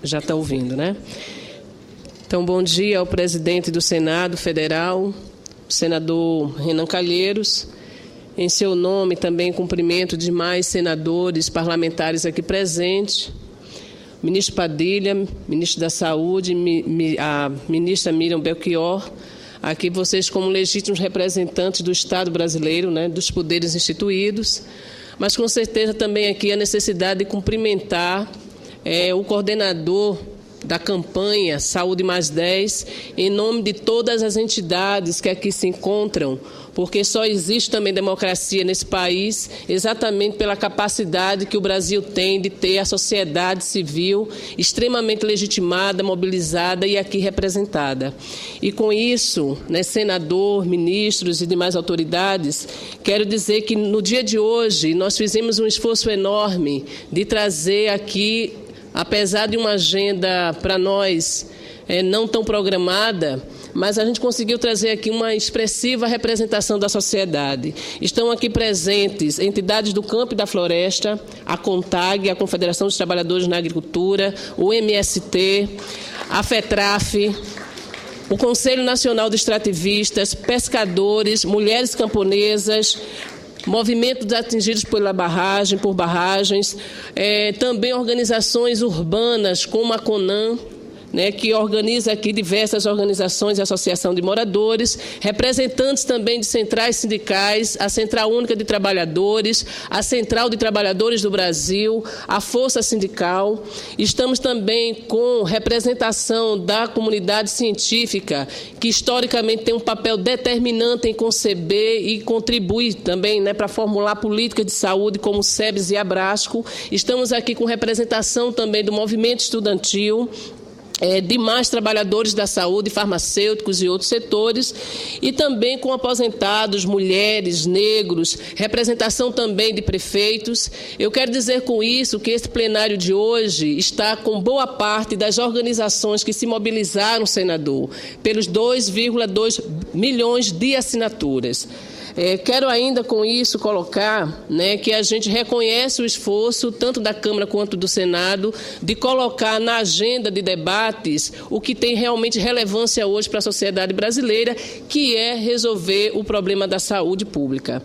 Já está ouvindo, né? Então, bom dia ao presidente do Senado Federal, o senador Renan Calheiros. Em seu nome, também cumprimento demais senadores, parlamentares aqui presentes. Ministro Padilha, ministro da Saúde, a ministra Miriam Belchior, aqui vocês como legítimos representantes do Estado brasileiro, né, dos poderes instituídos, mas com certeza também aqui a necessidade de cumprimentar o coordenador da campanha Saúde Mais 10, em nome de todas as entidades que aqui se encontram, porque só existe também democracia nesse país exatamente pela capacidade que o Brasil tem de ter a sociedade civil extremamente legitimada, mobilizada e aqui representada. E com isso, né, senador, ministros e demais autoridades, quero dizer que no dia de hoje nós fizemos um esforço enorme de trazer aqui, apesar de uma agenda para nós não tão programada, mas a gente conseguiu trazer aqui uma expressiva representação da sociedade. Estão aqui presentes entidades do campo e da floresta, a CONTAG, a Confederação dos Trabalhadores na Agricultura, o MST, a FETRAF, o Conselho Nacional de Extrativistas, pescadores, mulheres camponesas, movimento dos atingidos por barragens, também organizações urbanas como a CONAM, né, que organiza aqui diversas organizações e associação de moradores, representantes também de centrais sindicais, a Central Única de Trabalhadores, a Central de Trabalhadores do Brasil, a Força Sindical. Estamos também com representação da comunidade científica, que historicamente tem um papel determinante em conceber e contribuir também, né, para formular políticas de saúde, como o SEBS e a Abrasco. Estamos aqui com representação também do movimento estudantil, demais trabalhadores da saúde, farmacêuticos e outros setores, e também com aposentados, mulheres, negros, representação também de prefeitos. Eu quero dizer com isso que esse plenário de hoje está com boa parte das organizações que se mobilizaram, senador, pelos 2,2 milhões de assinaturas. Quero ainda com isso colocar, né, que a gente reconhece o esforço tanto da Câmara quanto do Senado de colocar na agenda de debates o que tem realmente relevância hoje para a sociedade brasileira, que é resolver o problema da saúde pública.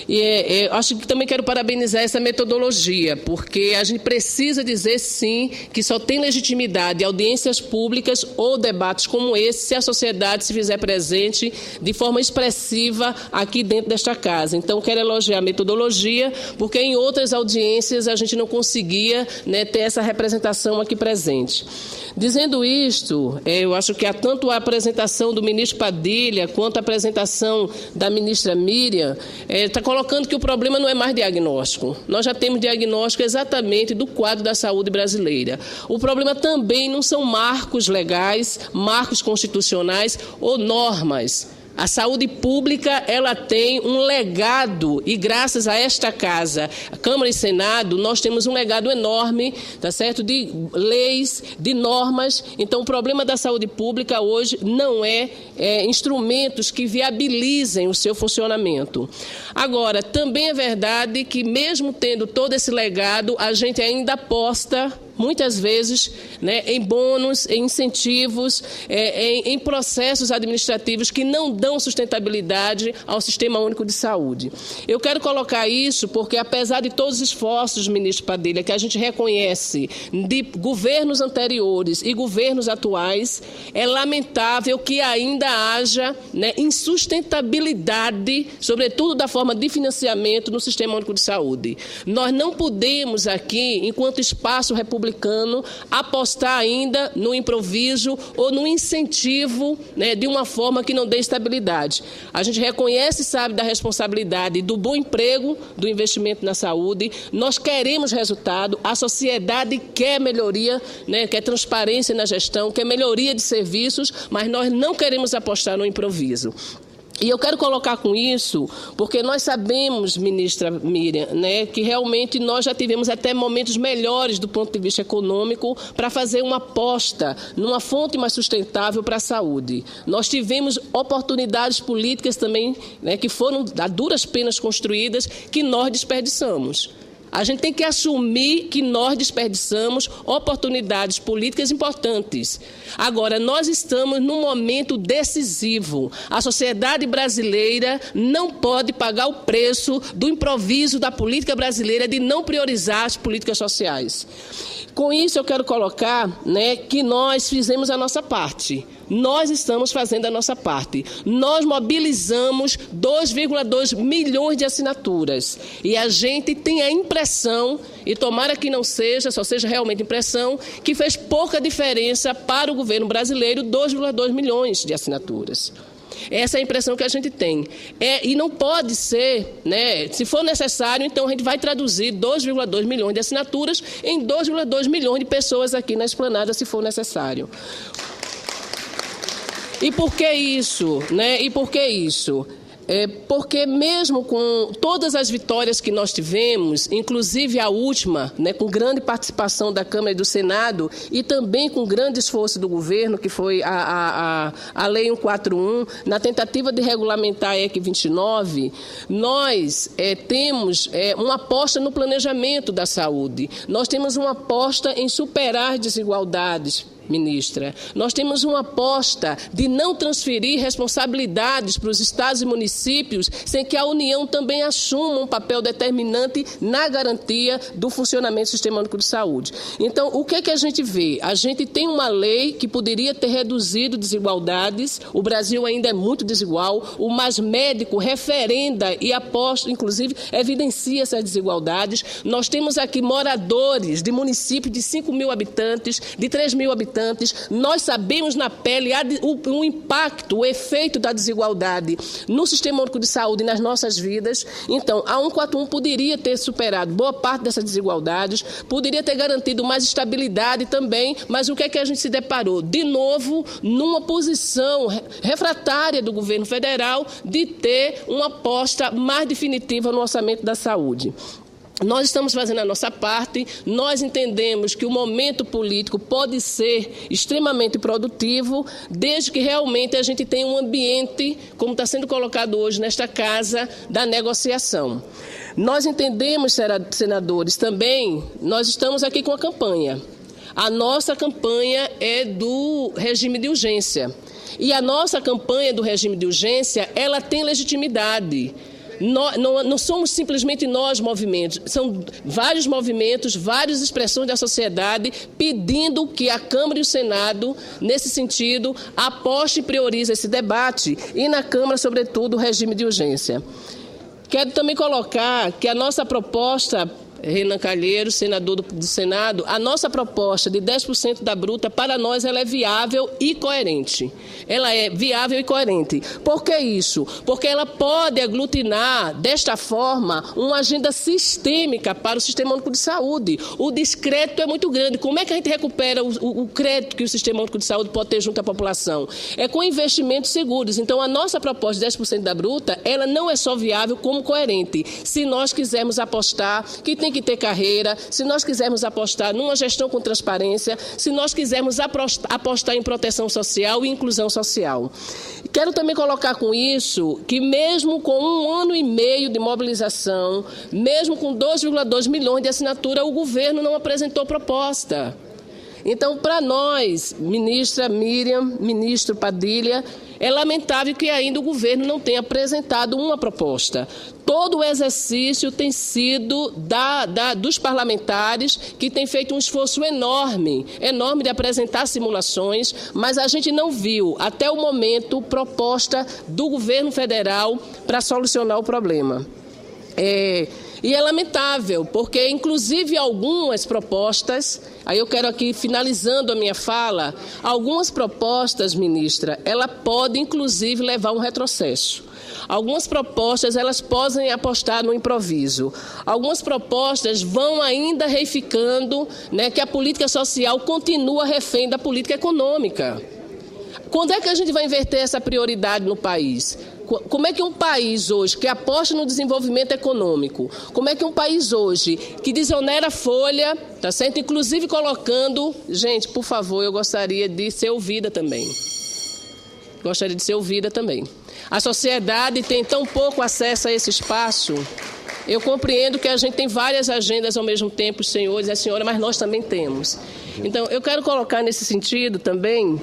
E acho que também quero parabenizar essa metodologia, porque a gente precisa dizer sim que só tem legitimidade audiências públicas ou debates como esse se a sociedade se fizer presente de forma expressiva aqui dentro desta casa. Então, quero elogiar a metodologia, porque em outras audiências a gente não conseguia, né, ter essa representação aqui presente. Dizendo isto, eu acho que tanto a apresentação do ministro Padilha quanto a apresentação da ministra Miriam está colocando que o problema não é mais diagnóstico. Nós já temos diagnóstico exatamente do quadro da saúde brasileira. O problema também não são marcos legais, marcos constitucionais ou normas. A saúde pública, ela tem um legado, e graças a esta casa, a Câmara e Senado, nós temos um legado enorme, tá certo? De leis, de normas. Então, o problema da saúde pública hoje não é instrumentos que viabilizem o seu funcionamento. Agora, também é verdade que, mesmo tendo todo esse legado, a gente ainda aposta muitas vezes, né, em bônus, em incentivos, em processos administrativos que não dão sustentabilidade ao Sistema Único de Saúde. Eu quero colocar isso porque, apesar de todos os esforços, ministro Padilha, que a gente reconhece de governos anteriores e governos atuais, é lamentável que ainda haja, né, insustentabilidade, sobretudo da forma de financiamento no Sistema Único de Saúde. Nós não podemos aqui, enquanto espaço republicano, apostar ainda no improviso ou no incentivo, né, de uma forma que não dê estabilidade. A gente reconhece e sabe da responsabilidade do bom emprego, do investimento na saúde. Nós queremos resultado, a sociedade quer melhoria, né, quer transparência na gestão, quer melhoria de serviços, mas nós não queremos apostar no improviso. E eu quero colocar com isso, porque nós sabemos, ministra Miriam, né, que realmente nós já tivemos até momentos melhores do ponto de vista econômico para fazer uma aposta numa fonte mais sustentável para a saúde. Nós tivemos oportunidades políticas também, né, que foram a duras penas construídas, que nós desperdiçamos. A gente tem que assumir que nós desperdiçamos oportunidades políticas importantes. Agora, nós estamos num momento decisivo. A sociedade brasileira não pode pagar o preço do improviso da política brasileira de não priorizar as políticas sociais. Com isso, eu quero colocar, que nós fizemos a nossa parte. Nós estamos fazendo a nossa parte. Nós mobilizamos 2,2 milhões de assinaturas. E a gente tem a impressão, e tomara que não seja, só seja realmente impressão, que fez pouca diferença para o governo brasileiro 2,2 milhões de assinaturas. Essa é a impressão que a gente tem. E não pode ser, se for necessário, então a gente vai traduzir 2,2 milhões de assinaturas em 2,2 milhões de pessoas aqui na esplanada, se for necessário. E por que isso? E por que isso? Porque mesmo com todas as vitórias que nós tivemos, inclusive a última, com grande participação da Câmara e do Senado, e também com grande esforço do governo, que foi a Lei 141, na tentativa de regulamentar a EC 29, nós temos uma aposta no planejamento da saúde. Nós temos uma aposta em superar desigualdades, ministra. Nós temos uma aposta de não transferir responsabilidades para os estados e municípios sem que a União também assuma um papel determinante na garantia do funcionamento do Sistema Único de Saúde. Então, o que é que a gente vê? A gente tem uma lei que poderia ter reduzido desigualdades. O Brasil ainda é muito desigual. O Mais Médico referenda e aposta, inclusive, evidencia essas desigualdades. Nós temos aqui moradores de municípios de 5 mil habitantes, de 3 mil habitantes. Nós sabemos na pele o impacto, o efeito da desigualdade no Sistema Único de Saúde e nas nossas vidas. Então, a 141 poderia ter superado boa parte dessas desigualdades, poderia ter garantido mais estabilidade também, mas o que é que a gente se deparou? De novo, numa posição refratária do governo federal de ter uma aposta mais definitiva no orçamento da saúde. Nós estamos fazendo a nossa parte, nós entendemos que o momento político pode ser extremamente produtivo, desde que realmente a gente tenha um ambiente, como está sendo colocado hoje nesta casa, da negociação. Nós entendemos, senadores, também, nós estamos aqui com a campanha. A nossa campanha é do regime de urgência. E a nossa campanha do regime de urgência, ela tem legitimidade. Não somos simplesmente nós movimentos, são vários movimentos, várias expressões da sociedade pedindo que a Câmara e o Senado, nesse sentido, aposte e priorize esse debate e na Câmara, sobretudo, o regime de urgência. Quero também colocar que a nossa proposta, Renan Calheiros, senador do Senado, a nossa proposta de 10% da bruta, para nós, ela é viável e coerente. Ela é viável e coerente. Por que isso? Porque ela pode aglutinar, desta forma, uma agenda sistêmica para o Sistema Único de Saúde. O descrédito é muito grande. Como é que a gente recupera o crédito que o Sistema Único de Saúde pode ter junto à população? É com investimentos seguros. Então, a nossa proposta de 10% da bruta, ela não é só viável, como coerente. Se nós quisermos apostar que tem que ter carreira, se nós quisermos apostar numa gestão com transparência, se nós quisermos apostar em proteção social e inclusão social. Quero também colocar com isso que mesmo com 1 ano e meio de mobilização, mesmo com 2,2 milhões de assinatura, o governo não apresentou proposta. Então, para nós, ministra Miriam, ministro Padilha, é lamentável que ainda o governo não tenha apresentado uma proposta. Todo o exercício tem sido dos parlamentares, que têm feito um esforço enorme de apresentar simulações, mas a gente não viu, até o momento, proposta do governo federal para solucionar o problema. E é lamentável, porque, inclusive, algumas propostas, aí eu quero aqui, finalizando a minha fala, algumas propostas, ministra, ela pode, inclusive, levar a um retrocesso. Algumas propostas, elas podem apostar no improviso. Algumas propostas vão ainda reificando, que a política social continua refém da política econômica. Quando é que a gente vai inverter essa prioridade no país? Como é que um país hoje que aposta no desenvolvimento econômico, como é que um país hoje que desonera a folha, tá certo? Inclusive colocando... Gente, por favor, eu gostaria de ser ouvida também. A sociedade tem tão pouco acesso a esse espaço. Eu compreendo que a gente tem várias agendas ao mesmo tempo, os senhores e a senhora, mas nós também temos. Então, eu quero colocar nesse sentido também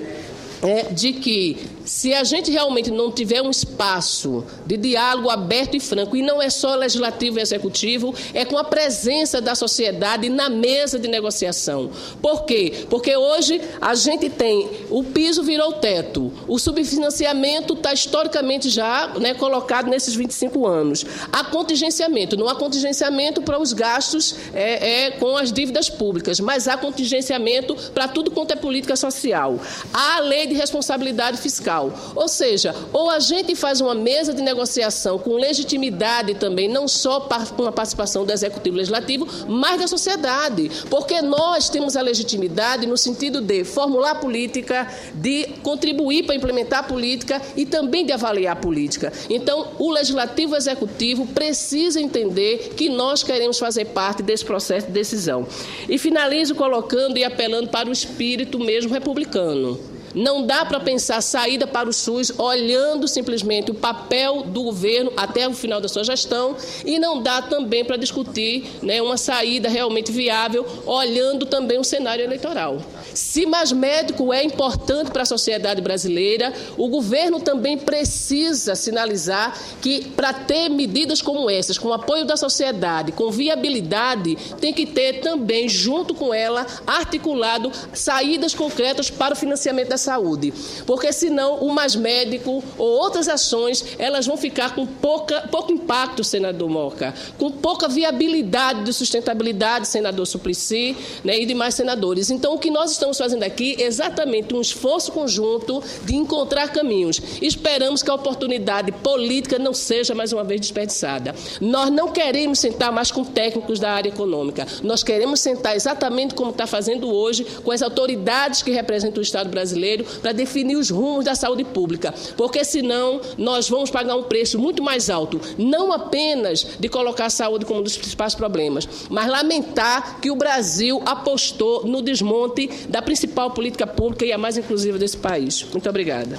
de que, se a gente realmente não tiver um espaço de diálogo aberto e franco, e não é só legislativo e executivo, é com a presença da sociedade na mesa de negociação. Por quê? Porque hoje a gente tem, o piso virou teto, o subfinanciamento está historicamente já colocado nesses 25 anos. Há contingenciamento, não há contingenciamento para os gastos com as dívidas públicas, mas há contingenciamento para tudo quanto é política social. Há a lei de responsabilidade fiscal. Ou seja, ou a gente faz uma mesa de negociação com legitimidade também, não só com a participação do Executivo e Legislativo, mas da sociedade, porque nós temos a legitimidade no sentido de formular política, de contribuir para implementar a política e também de avaliar a política. Então, o Legislativo e o Executivo precisam entender que nós queremos fazer parte desse processo de decisão. E finalizo colocando e apelando para o espírito mesmo republicano. Não dá para pensar saída para o SUS olhando simplesmente o papel do governo até o final da sua gestão, e não dá também para discutir uma saída realmente viável olhando também o cenário eleitoral. Se mais médico é importante para a sociedade brasileira, o governo também precisa sinalizar que, para ter medidas como essas, com apoio da sociedade, com viabilidade, tem que ter também, junto com ela, articulado saídas concretas para o financiamento da saúde. Porque, senão, o Mais Médico ou outras ações, elas vão ficar com pouco impacto, senador Moca, com pouca viabilidade de sustentabilidade, senador Suplicy, e demais senadores. Então, o que nós estamos fazendo aqui é exatamente um esforço conjunto de encontrar caminhos. Esperamos que a oportunidade política não seja, mais uma vez, desperdiçada. Nós não queremos sentar mais com técnicos da área econômica. Nós queremos sentar exatamente como está fazendo hoje, com as autoridades que representam o Estado brasileiro, para definir os rumos da saúde pública. Porque, senão, nós vamos pagar um preço muito mais alto, não apenas de colocar a saúde como um dos principais problemas, mas lamentar que o Brasil apostou no desmonte da principal política pública e a mais inclusiva desse país. Muito obrigada.